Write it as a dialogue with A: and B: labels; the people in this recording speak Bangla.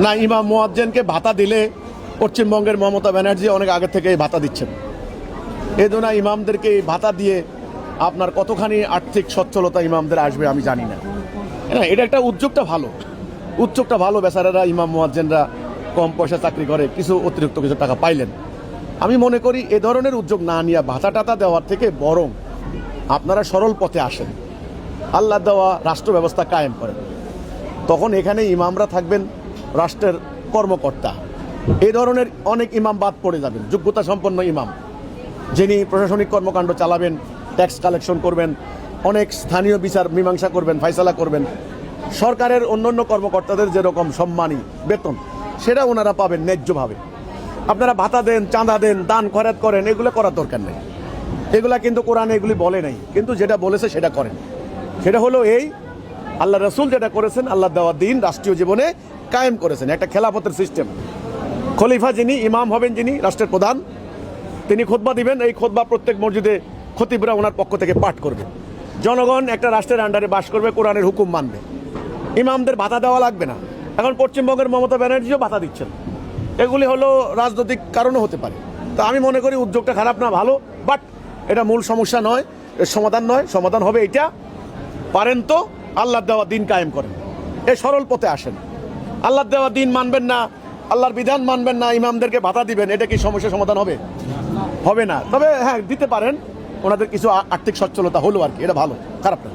A: না, ইমাম মুয়াজ্জিনকে ভাতা দিলে পশ্চিমবঙ্গের মমতা ব্যানার্জি অনেক আগে থেকে ভাতা দিচ্ছেন। এই জন্য ইমামদেরকে এই ভাতা দিয়ে আপনার কতখানি আর্থিক সচ্ছলতা ইমামদের আসবে আমি জানি না। হ্যাঁ, এটা একটা উদ্যোগটা ভালো বেচারারা ইমাম মুয়াজ্জিনরা কম পয়সা চাকরি করে কিছু অতিরিক্ত কিছু টাকা পাইলেন। আমি মনে করি এ ধরনের উদ্যোগ না নিয়ে ভাতা টাতা দেওয়ার থেকে বরং আপনারা সরল পথে আসেন, আল্লাহ দেওয়া রাষ্ট্র ব্যবস্থা কায়েম করেন, তখন এখানে ইমামরা থাকবেন রাষ্ট্রের কর্মকর্তা। এই ধরনের অনেক ইমাম বাদ পড়ে যাবেন, যোগ্যতা সম্পন্ন ইমাম যিনি প্রশাসনিক কর্মকাণ্ড চালাবেন, ট্যাক্স কালেকশন করবেন, অনেক স্থানীয় বিচার মীমাংসা করবেন, ফাইসালা করবেন। সরকারের অন্যান্য কর্মকর্তাদের যেরকম সম্মানী বেতন সেটা ওনারা পাবেন ন্যায্যভাবে। আপনারা ভাতা দেন, চাঁদা দেন, দান খয়রাত করেন, এগুলো করার দরকার নেই। এগুলা কিন্তু কোরআনে এগুলি বলে নাই, কিন্তু যেটা বলেছে সেটা করেন। সেটা হলো এই আল্লাহ রসুল যেটা করেছেন, আল্লাহ দেওয়া দিন রাষ্ট্রীয় জীবনে কায়েম করেছেন, একটা খেলাফতের সিস্টেম। খলিফা যিনি, ইমাম হবেন যিনি, রাষ্ট্রের প্রধান, তিনি খুতবা দিবেন। এই খুতবা প্রত্যেক মসজিদে খতিবরা ওনার পক্ষ থেকে পাঠ করবে। জনগণ একটা রাষ্ট্রের আন্ডারে বাস করবে, কোরআনের হুকুম মানবে। ইমামদের ভাতা দেওয়া লাগবে না। এখন পশ্চিমবঙ্গের মমতা ব্যানার্জিও ভাতা দিচ্ছেন। এগুলি হলো রাজনৈতিক কারণও হতে পারে। তো আমি মনে করি উদ্যোগটা খারাপ না, ভালো, বাট এটা মূল সমস্যা নয়, এর সমাধান নয়। সমাধান হবে এটা, পারেন তো আল্লাহ দেওয়া দিন কায়েম করেন, এই সরল পথে আসেন। আল্লাহ দেওয়া দিন মানবেন না, আল্লাহর বিধান মানবেন না, ইমামদেরকে ভাতা দিবেন, এটা কি সমস্যার সমাধান হবে? হবে না। তবে হ্যাঁ, দিতে পারেন, ওনাদের কিছু আর্থিক সচ্ছলতা হলো আর কি, এটা ভালো, খারাপ না।